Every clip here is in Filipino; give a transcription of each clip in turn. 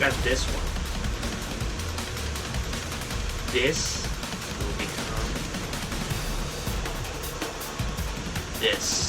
at this one. This will become this.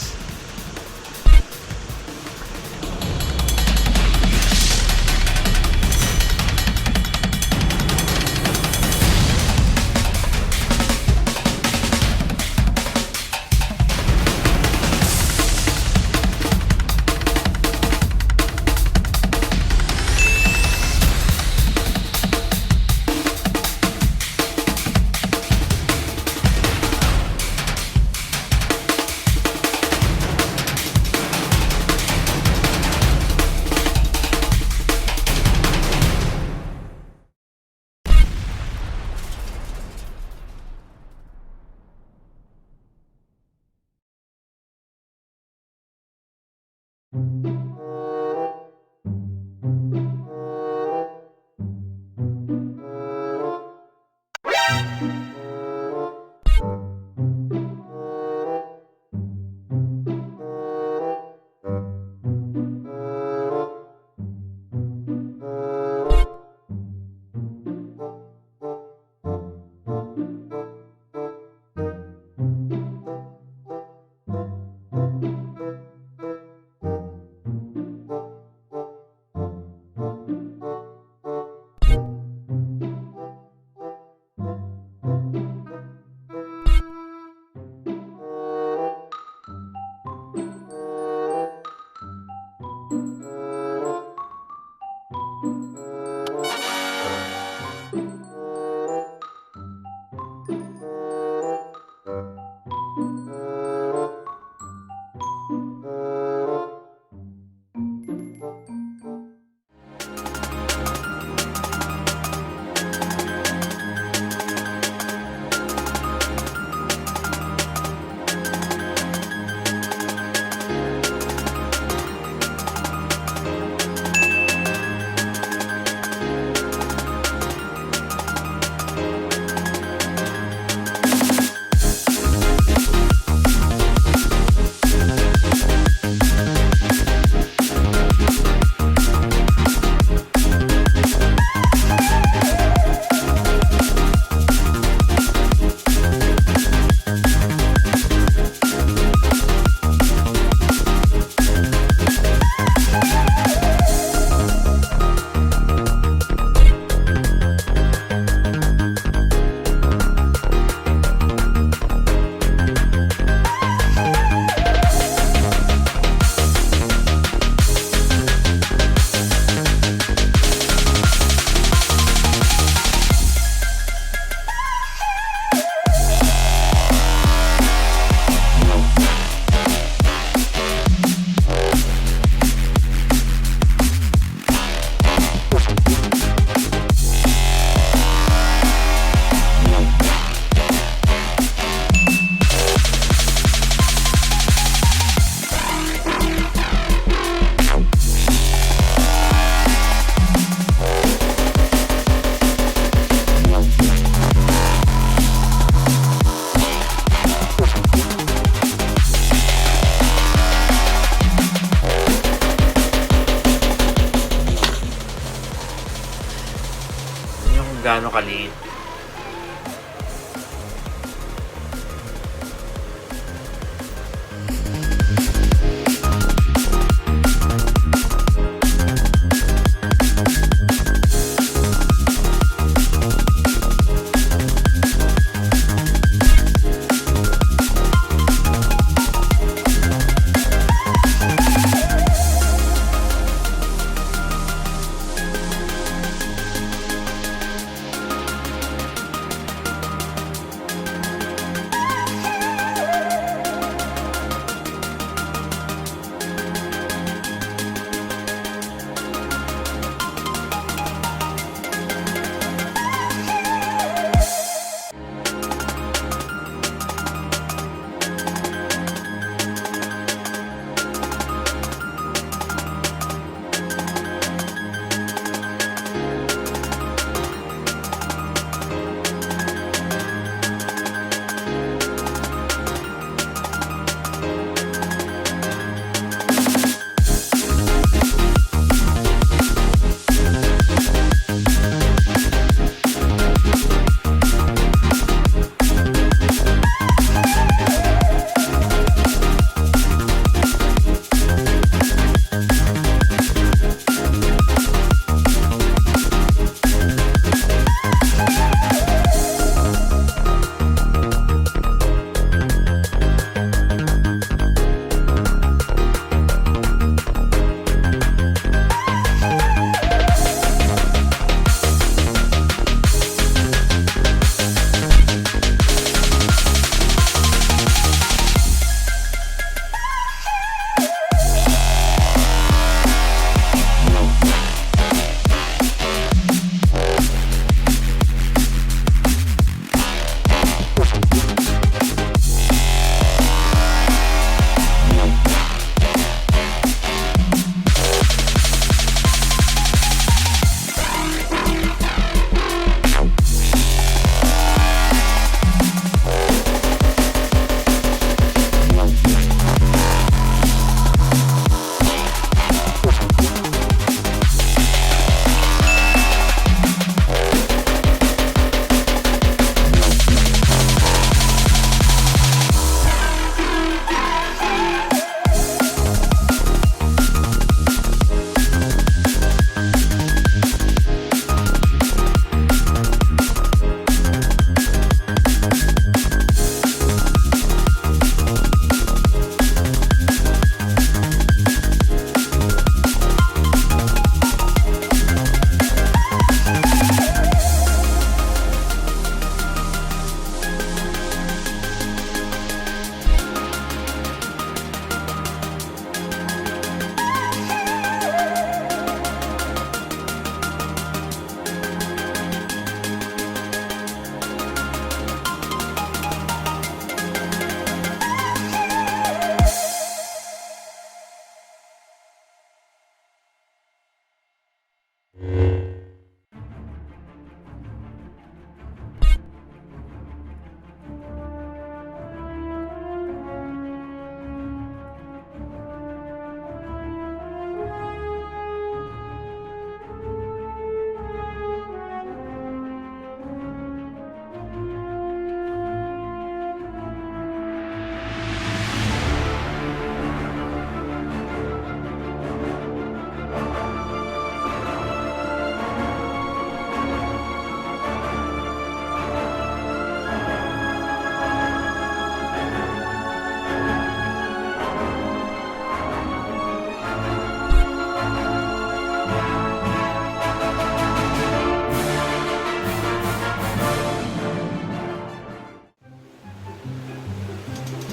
gaano kaliit.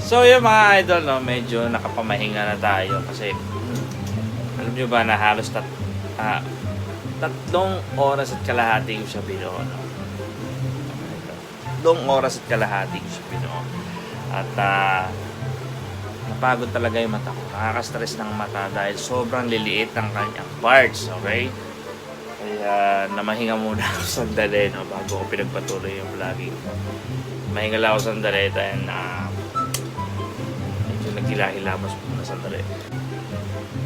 So yung mga idol, no, medyo nakapamahinga na tayo kasi alam nyo ba na halos 3 oras at kalahati yung sa Bino, no? 3 oras at kalahati yung sa Bino. At napagod talaga yung mata ko. Nakaka-stress ng mata dahil sobrang liliit ng kanyang parts, okay? Kaya namahinga muna ako sandali, no, bago ko pinagpatuloy yung vlogging ko. Mahinga lang ako sandali dahil medyo nagkilahilamos muna sandali.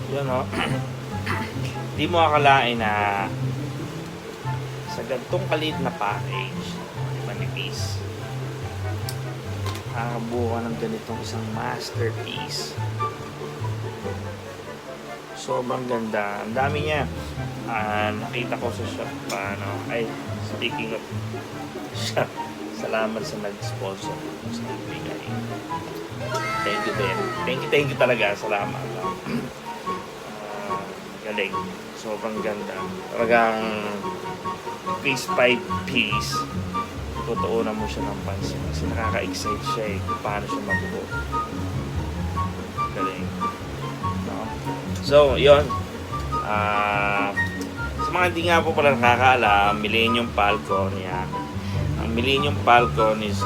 Yun, no? Di mo akalain na sa gantong kalit na package, manipis, nakakabuo ka ng ganitong isang masterpiece. Sobrang ganda. Ang dami niya. Nakita ko sa shop speaking of shop, salamat sa nag-sponsor sa nagbigay. Thank you din. Thank you talaga. Salamat. Galing. Sobrang ganda. Talagang piece by piece, tutuunan mo siya ng pansin kasi nakaka-excite siya kung paano siya mabuo. Galing. No? So, yun. Sa mga hindi nga po pala nakakaalam, Millenium Falcon yan. Ang Millenium Falcon is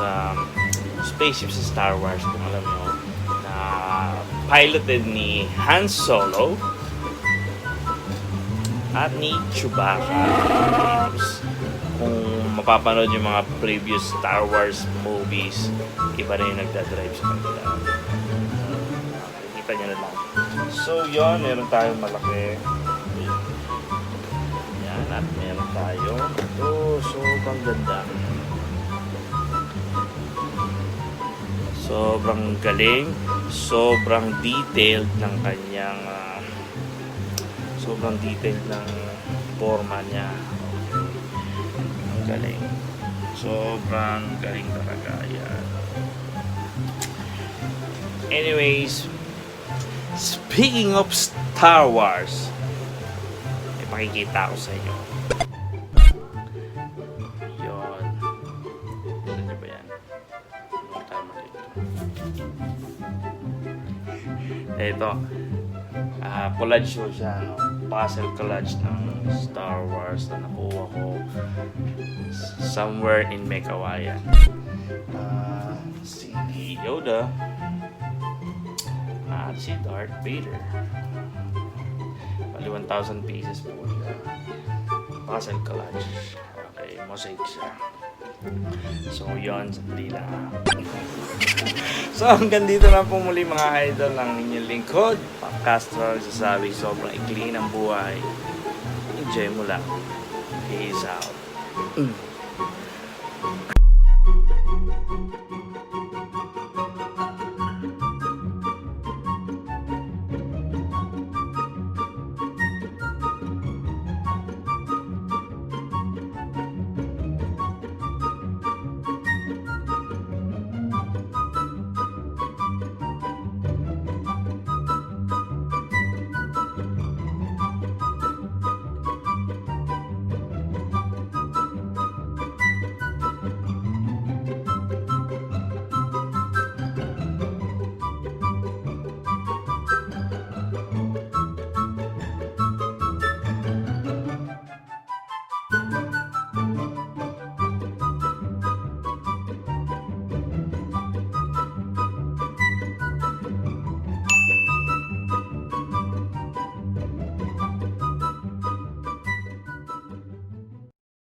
spaceship sa Star Wars, kung alam nyo, na piloted ni Han Solo at ni Chewbacca. Kung mapapanood yung mga previous Star Wars movies, iba na yung nagdadrive sa kanila. Kita nyo na lang. So yun, meron tayong malaki. Yan, at meron tayong ito. Sobrang ganda. Sobrang galing. Sobrang detailed ng kanyang sobrang detailed ng forma niya. Ang galing. Sobrang galing talaga yan. Anyways, speaking of Star Wars, may pakikita ko sa inyo. Yun. Tignan nyo ba yan? Huwag tayo makita. Ito. Collage show siya, no? Puzzle collage ng Star Wars na nakuha ko somewhere in Mekawayan. Si Yoda at si Darth Vader. Bali 1,000 pieces po siya. Puzzle collage. Okay, mosaic siya. So yun, sandali lang. So hanggang dito lang po muli mga idol ang inyong lingkod. Castro, sasabi sobrang ikli ng buhay. Enjoy mo lang. Peace out.